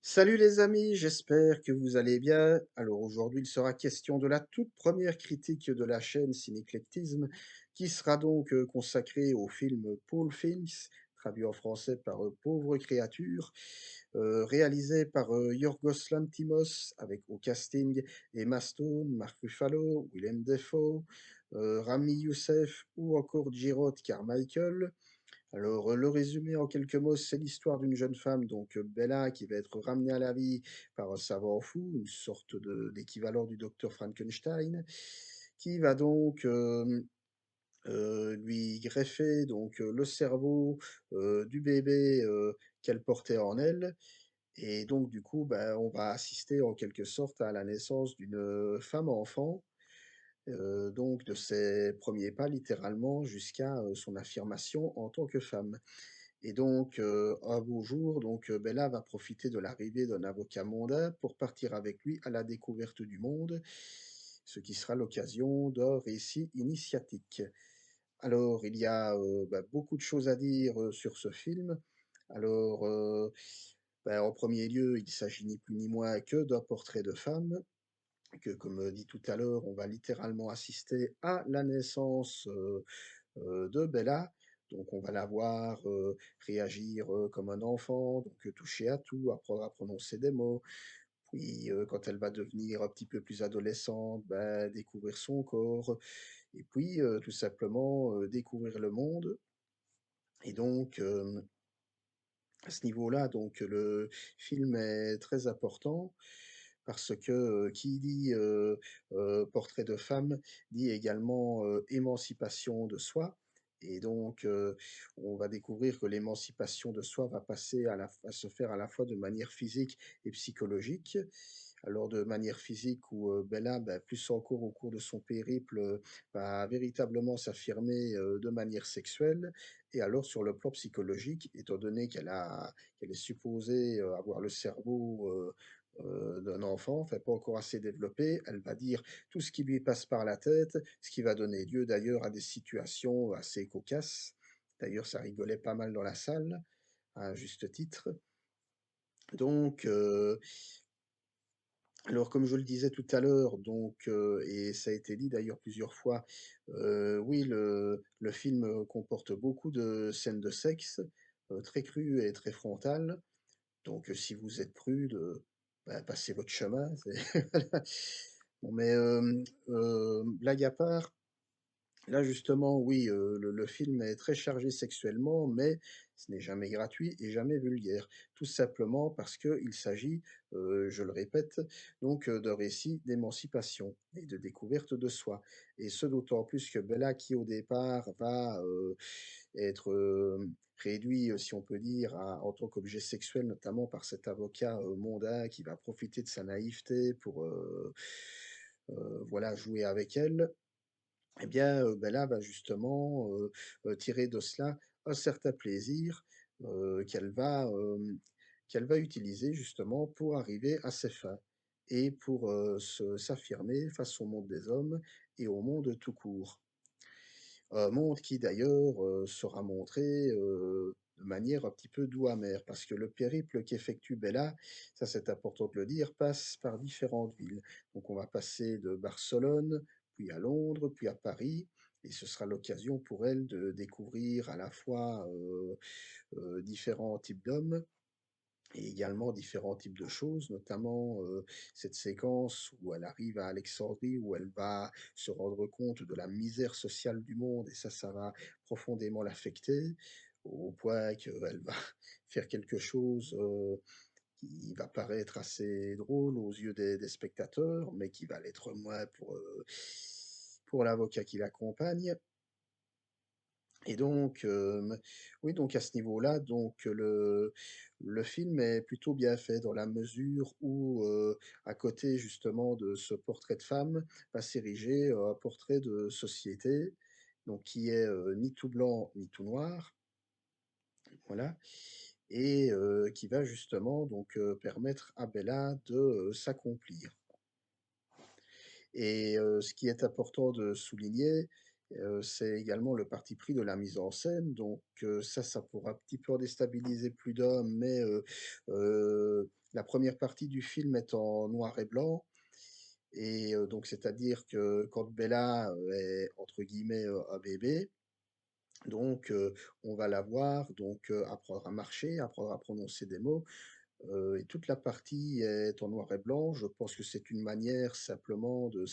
Salut les amis, j'espère que vous allez bien. Alors aujourd'hui, il sera question de la toute première critique de la chaîne Cinéclectisme, qui sera donc consacrée au film Paul Things, traduit en français par Pauvre créature, réalisé par Yorgos Lanthimos, avec au casting Emma Stone, Mark Ruffalo, Willem Dafoe, Rami Youssef ou encore Gerard Carmichael. Alors, le résumé en quelques mots, c'est l'histoire d'une jeune femme, donc Bella, qui va être ramenée à la vie par un savant fou, une sorte d'équivalent du docteur Frankenstein, qui va donc lui greffer donc le cerveau du bébé qu'elle portait en elle. Et donc, du coup, ben, on va assister en quelque sorte à la naissance d'une femme-enfant, donc de ses premiers pas littéralement jusqu'à son affirmation en tant que femme. Et donc, un beau jour, donc, Bella va profiter de l'arrivée d'un avocat mondain pour partir avec lui à la découverte du monde, ce qui sera l'occasion d'un récit initiatique. Alors, il y a beaucoup de choses à dire sur ce film. Alors, en premier lieu, il s'agit ni plus ni moins que d'un portrait de femme, que, comme dit tout à l'heure, on va littéralement assister à la naissance de Bella. Donc on va la voir réagir comme un enfant, donc toucher à tout, apprendre à prononcer des mots. Puis quand elle va devenir un petit peu plus adolescente, ben, découvrir son corps. Et puis tout simplement découvrir le monde. Et donc à ce niveau-là, donc le film est très important parce que qui dit portrait de femme dit également émancipation de soi. Et donc, on va découvrir que l'émancipation de soi va passer à se faire à la fois de manière physique et psychologique. Alors, de manière physique, où Bella, bah, plus encore au cours de son périple, va véritablement s'affirmer de manière sexuelle. Et alors, sur le plan psychologique, étant donné qu'elle est supposée avoir le cerveau d'un enfant, enfin pas encore assez développé, elle va dire tout ce qui lui passe par la tête, ce qui va donner lieu d'ailleurs à des situations assez cocasses. D'ailleurs, ça rigolait pas mal dans la salle, à juste titre. Donc, alors comme je le disais tout à l'heure, donc, et ça a été dit d'ailleurs plusieurs fois, oui, le film comporte beaucoup de scènes de sexe, très crues et très frontales. Donc, si vous êtes prude, bah, passez votre chemin, c'est voilà. Bon, mais, blague à part, là, justement, oui, le film est très chargé sexuellement, mais ce n'est jamais gratuit et jamais vulgaire. Tout simplement parce qu'il s'agit, je le répète, donc, de récits d'émancipation et de découverte de soi. Et ce d'autant plus que Bella, qui au départ va, être, réduit, si on peut dire, en tant qu'objet sexuel, notamment par cet avocat, mondain qui va profiter de sa naïveté pour, voilà, jouer avec elle. Eh bien, Bella va justement, tirer de cela un certain plaisir, qu'elle va utiliser justement pour arriver à ses fins et pour, s'affirmer face au monde des hommes et au monde tout court. Monde qui d'ailleurs, sera montré, de manière un petit peu doux amère parce que le périple qu'effectue Bella, ça c'est important de le dire, passe par différentes villes. Donc on va passer de Barcelone, puis à Londres, puis à Paris, et ce sera l'occasion pour elle de découvrir à la fois, différents types d'hommes et également différents types de choses, notamment, cette séquence où elle arrive à Alexandrie, où elle va se rendre compte de la misère sociale du monde et ça va profondément l'affecter, au point qu'elle va faire quelque chose, qui va paraître assez drôle aux yeux des spectateurs, mais qui va l'être moins pour l'avocat qui l'accompagne. Et donc, oui, donc à ce niveau-là, donc le film est plutôt bien fait dans la mesure où, à côté justement de ce portrait de femme, va s'ériger, un portrait de société, donc qui est, ni tout blanc ni tout noir, voilà, et qui va justement donc, permettre à Bella de, s'accomplir. Et ce qui est important de souligner, C'est également le parti pris de la mise en scène, donc ça pourra un petit peu en déstabiliser plus d'un, mais la première partie du film est en noir et blanc et donc c'est-à-dire que quand Bella, est entre guillemets, «un bébé», donc on va la voir donc apprendre à marcher, apprendre à prononcer des mots, et toute la partie est en noir et blanc. Je pense que c'est une manière simplement de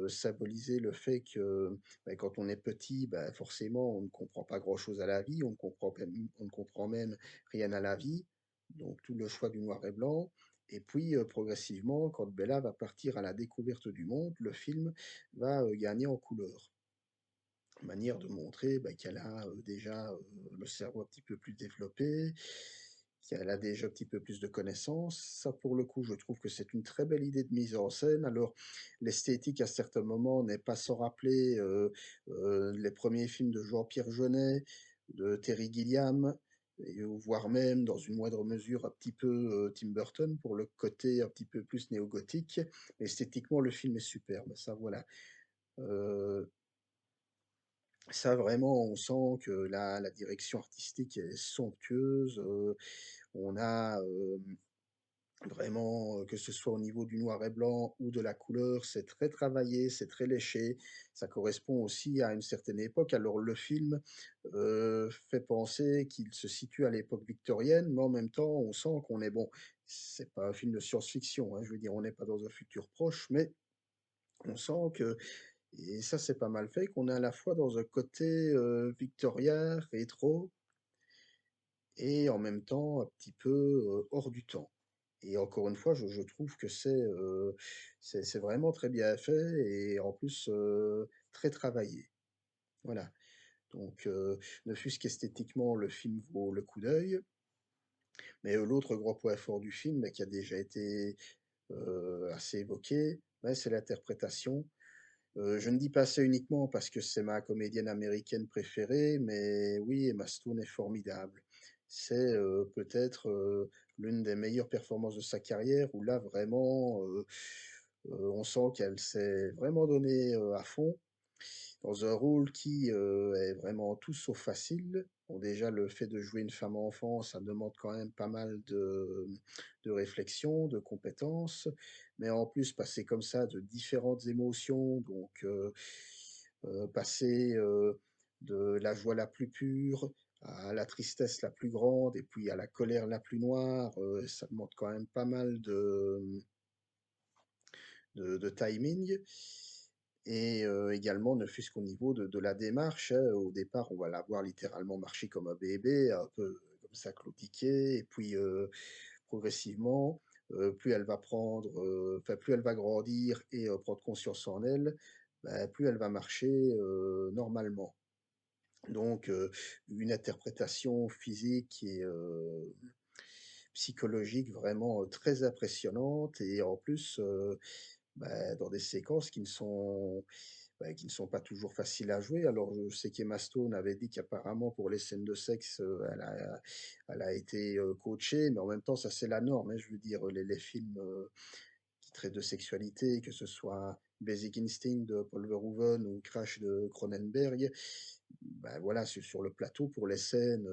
symboliser le fait que, bah, quand on est petit, bah, forcément, on ne comprend pas grand-chose à la vie, on ne comprend même rien à la vie, donc tout le choix du noir et blanc et puis, progressivement, quand Bella va partir à la découverte du monde, le film va, gagner en couleurs. Manière de montrer, bah, qu'elle a, déjà, le cerveau un petit peu plus développé, qu'elle a déjà un petit peu plus de connaissances. Ça, pour le coup, je trouve que c'est une très belle idée de mise en scène. Alors, l'esthétique, à certains moments, n'est pas sans rappeler, les premiers films de Jean-Pierre Jeunet, de Terry Gilliam et ou voire même, dans une moindre mesure, un petit peu, Tim Burton pour le côté un petit peu plus néo-gothique. Esthétiquement, le film est superbe, ça, voilà. Heu Ça vraiment, on sent que la direction artistique est somptueuse, on a, vraiment, que ce soit au niveau du noir et blanc ou de la couleur, c'est très travaillé, c'est très léché. Ça correspond aussi à une certaine époque. Alors le film, fait penser qu'il se situe à l'époque victorienne, mais en même temps, on sent qu'on est bon, c'est pas un film de science-fiction, hein, je veux dire, on n'est pas dans un futur proche, mais on sent que et ça, c'est pas mal fait, qu'on est à la fois dans un côté, victorien, rétro et en même temps un petit peu, hors du temps. Et encore une fois, je trouve que c'est vraiment très bien fait et en plus, très travaillé. Voilà, donc ne fût-ce qu'esthétiquement, le film vaut le coup d'œil, mais l'autre gros point fort du film, et qui a déjà été, assez évoqué, ouais, c'est l'interprétation. Je ne dis pas ça uniquement parce que c'est ma comédienne américaine préférée, mais oui, Emma Stone est formidable. C'est, peut-être, l'une des meilleures performances de sa carrière où là vraiment, on sent qu'elle s'est vraiment donnée, à fond dans un rôle qui, est vraiment tout sauf facile. Bon déjà le fait de jouer une femme enfant, ça demande quand même pas mal de réflexion, de compétences, mais en plus passer comme ça de différentes émotions, donc passer, de la joie la plus pure à la tristesse la plus grande et puis à la colère la plus noire, ça demande quand même pas mal de timing et également ne fût-ce qu'au niveau de la démarche, hein. Au départ, on va la voir littéralement marcher comme un bébé, un peu comme ça claudiquer et puis, progressivement, plus elle va prendre, enfin plus elle va grandir et prendre conscience en elle, bah, plus elle va marcher, normalement. Donc une interprétation physique et psychologique vraiment, très impressionnante et en plus, bah, dans des séquences qui ne sont pas toujours faciles à jouer. Alors, je sais qu'Emma Stone avait dit qu'apparemment pour les scènes de sexe, elle a été, coachée, mais en même temps, ça c'est la norme, hein. Je veux dire, les films, qui traitent de sexualité, que ce soit Basic Instinct de Paul Verhoeven ou Crash de Cronenberg, bah, voilà, sur le plateau pour les scènes,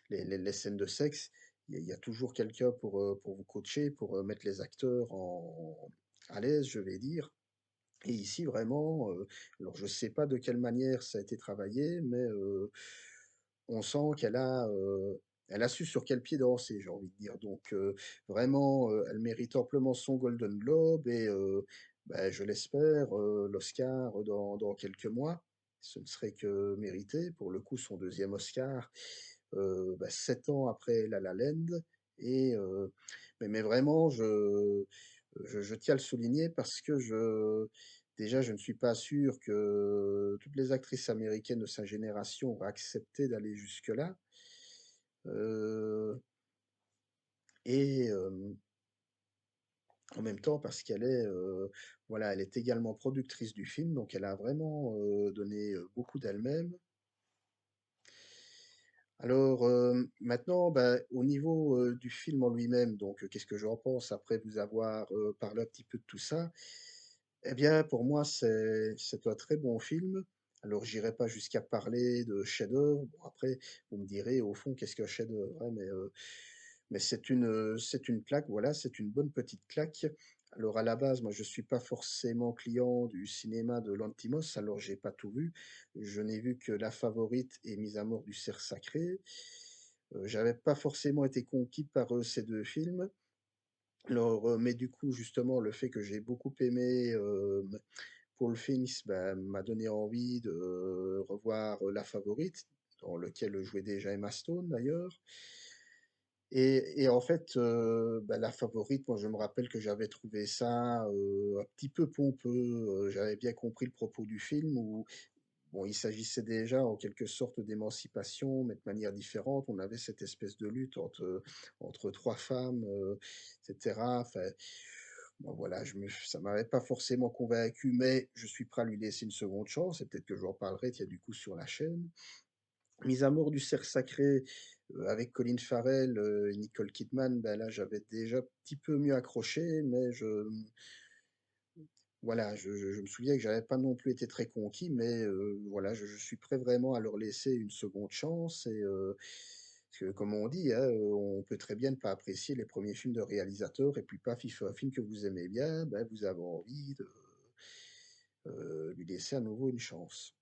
les scènes de sexe, il y a toujours quelqu'un pour vous coacher, pour, mettre les acteurs en à l'aise, je vais dire. Et ici vraiment, alors je sais pas de quelle manière ça a été travaillé, mais on sent elle a su sur quel pied danser, j'ai envie de dire. Donc vraiment, elle mérite amplement son Golden Globe et bah, je l'espère, l'Oscar dans quelques mois. Ce ne serait que mérité. Pour le coup, son deuxième Oscar, bah, 7 ans après La La Land et mais vraiment je tiens à le souligner parce que déjà, je ne suis pas sûr que toutes les actrices américaines de sa génération auraient accepté d'aller jusque-là. Heu et en même temps parce qu'elle est, voilà, elle est également productrice du film, donc elle a vraiment, donné, beaucoup d'elle-même. Alors, maintenant, bah, au niveau, du film en lui-même, donc qu'est-ce que j'en pense après vous avoir, parlé un petit peu de tout ça? Eh bien, pour moi, c'est un très bon film. Alors, j'irai pas jusqu'à parler de chef-d'œuvre. Bon, après, vous me direz, au fond, qu'est-ce qu'un chef-d'œuvre, hein? Mais c'est une claque, voilà, c'est une bonne petite claque. Alors, à la base, moi, je suis pas forcément client du cinéma de Lanthimos, alors j'ai pas tout vu. Je n'ai vu que La Favorite et Mise à mort du cerf sacré. J'avais pas forcément été conquis par ces deux films. Alors, mais du coup, justement, le fait que j'ai beaucoup aimé Paul Fiennes, bah, m'a donné envie de revoir La Favorite, dans lequel jouait déjà Emma Stone d'ailleurs. Et en fait, bah, La Favorite, moi je me rappelle que j'avais trouvé ça un petit peu pompeux. J'avais bien compris le propos du film où bon, il s'agissait déjà en quelque sorte d'émancipation, mais de manière différente. On avait cette espèce de lutte entre trois femmes, etc. Enfin, bon, voilà, ça m'avait pas forcément convaincu, mais je suis prêt à lui laisser une seconde chance, et peut-être que j'en parlerai, tiens, du coup, sur la chaîne. Mise à mort du cerf sacré, avec Colin Farrell, et Nicole Kidman, ben là, j'avais déjà un petit peu mieux accroché, mais voilà, je me souviens que j'avais pas non plus été très conquis, mais voilà, je suis prêt vraiment à leur laisser une seconde chance parce que comme on dit, hein, on peut très bien ne pas apprécier les premiers films de réalisateurs et puis paf, il fait un film que vous aimez bien, ben vous avez envie de, lui laisser à nouveau une chance.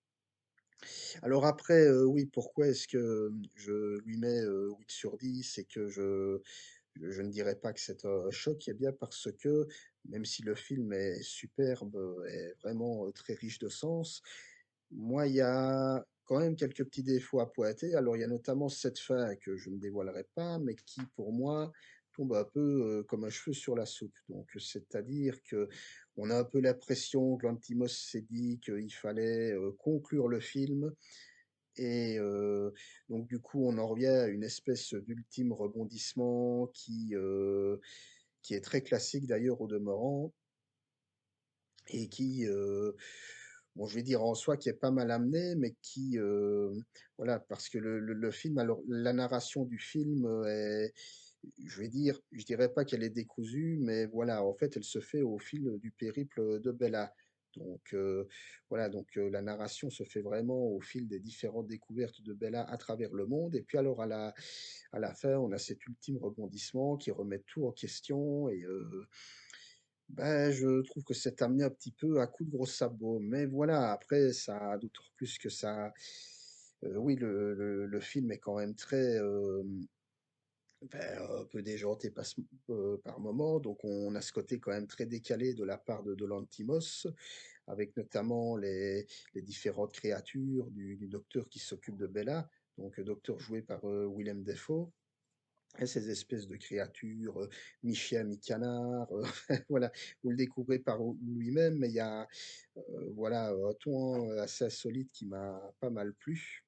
Alors après, oui, pourquoi est-ce que, je lui mets, 8 sur 10 et que je ne dirais pas que c'est un choc? Eh bien parce que, même si le film est superbe, est vraiment, très riche de sens, moi, il y a quand même quelques petits défauts à pointer. Alors, il y a notamment cette fin que je ne dévoilerai pas, mais qui, pour moi, tombe un peu, comme un cheveu sur la soupe. Donc, c'est-à-dire que on a un peu l'impression que Lanthimos s'est dit qu'il fallait, conclure le film et donc du coup, on en revient à une espèce d'ultime rebondissement qui est très classique d'ailleurs au demeurant et qui, bon, je vais dire en soi qui est pas mal amené, mais qui, voilà, parce que le film, alors la narration du film est, je vais dire, je dirais pas qu'elle est décousue, mais voilà, en fait, elle se fait au fil du périple de Bella. Donc voilà, donc la narration se fait vraiment au fil des différentes découvertes de Bella à travers le monde. Et puis alors à la fin, on a cet ultime rebondissement qui remet tout en question et ben, je trouve que c'est amené un petit peu à coups de gros sabots. Mais voilà, après, ça a d'autant plus que ça. Oui, le film est quand même très. Ben, un peu déjanté par moment. Donc, on a ce côté quand même très décalé de la part de Lanthimos, avec notamment les différentes créatures du docteur qui s'occupe de Bella. Donc, docteur joué par Willem Dafoe. Et ces espèces de créatures, mi-chien, mi-canard, voilà, vous le découvrez par lui-même, mais il y a, voilà, un ton assez insolite qui m'a pas mal plu.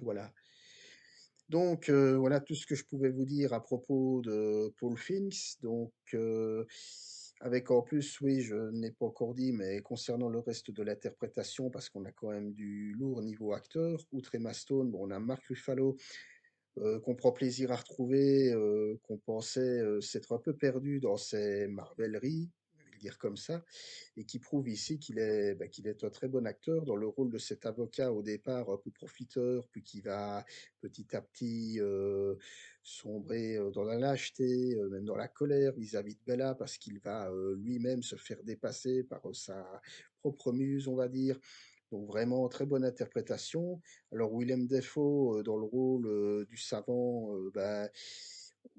Voilà. Donc, voilà tout ce que je pouvais vous dire à propos de Paul Fiennes. Donc, avec en plus, oui, je n'ai pas encore dit, mais concernant le reste de l'interprétation, parce qu'on a quand même du lourd niveau acteur. Outre Emma Stone, bon, on a Mark Ruffalo, qu'on prend plaisir à retrouver, qu'on pensait s'être un peu perdu dans ses marveleries, je vais le dire comme ça, et qui prouve ici qu'il est un très bon acteur dans le rôle de cet avocat au départ un peu profiteur, puis qui va petit à petit sombrer dans la lâcheté, même dans la colère vis-à-vis de Bella, parce qu'il va lui-même se faire dépasser par sa propre muse, on va dire. Donc vraiment très bonne interprétation. Alors Willem Dafoe dans le rôle du savant, bah,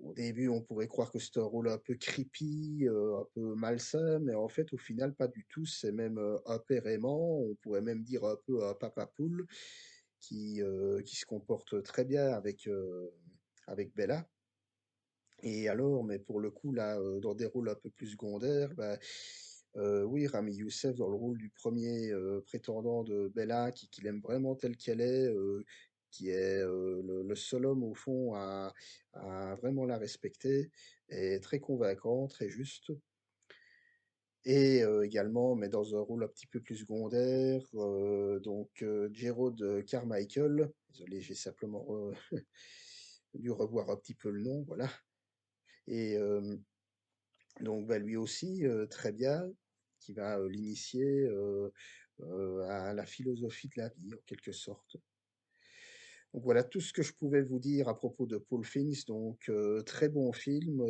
au début on pourrait croire que c'est un rôle un peu creepy, un peu malsain, mais en fait au final pas du tout. C'est même un père aimant, on pourrait même dire un peu un papa poule qui se comporte très bien avec Bella. Et alors, mais pour le coup, là, dans des rôles un peu plus secondaires, bah, oui, Rami Youssef dans le rôle du premier prétendant de Bella, qui l'aime vraiment telle qu'elle est, qui est le seul homme, au fond, à vraiment la respecter, est très convaincant, très juste. Et également, mais dans un rôle un petit peu plus secondaire, donc Jerrod Carmichael, désolé, j'ai simplement dû revoir un petit peu le nom, voilà. Et donc bah, lui aussi, très bien. qui va, l'initier, à la philosophie de la vie, en quelque sorte. Donc voilà tout ce que je pouvais vous dire à propos de Poor Things, donc très bon film,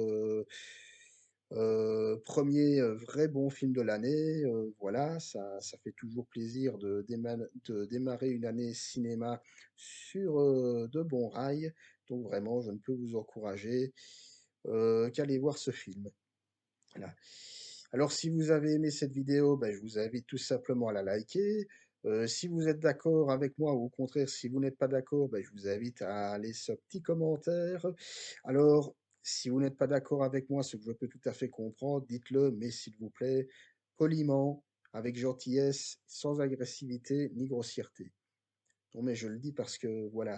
1er, vrai bon film de l'année, voilà, ça fait toujours plaisir de démarrer une année cinéma sur, de bons rails, donc vraiment je ne peux vous encourager, qu'à aller voir ce film. Voilà. Alors si vous avez aimé cette vidéo, ben, je vous invite tout simplement à la liker. Si vous êtes d'accord avec moi ou au contraire si vous n'êtes pas d'accord, ben, je vous invite à laisser un petit commentaire. Alors, si vous n'êtes pas d'accord avec moi, ce que je peux tout à fait comprendre, dites-le, mais s'il vous plaît, poliment, avec gentillesse, sans agressivité ni grossièreté. Non mais je le dis parce que voilà,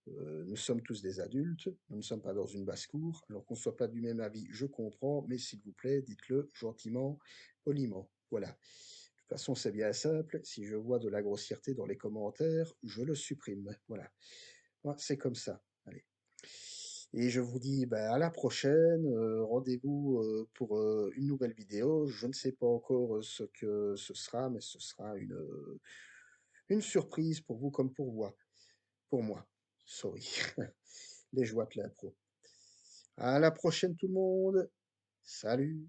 nous sommes tous des adultes, nous ne sommes pas dans une basse-cour. Alors qu'on ne soit pas du même avis, je comprends, mais s'il vous plaît, dites-le gentiment, poliment. Voilà. De toute façon, c'est bien simple. Si je vois de la grossièreté dans les commentaires, je le supprime. Voilà. Moi, c'est comme ça. Allez. Et je vous dis ben, à la prochaine. Rendez-vous pour une nouvelle vidéo. Je ne sais pas encore ce que ce sera, mais ce sera une surprise pour vous comme pour moi. Pour moi. Sorry. Les joies de l'impro. À la prochaine tout le monde. Salut.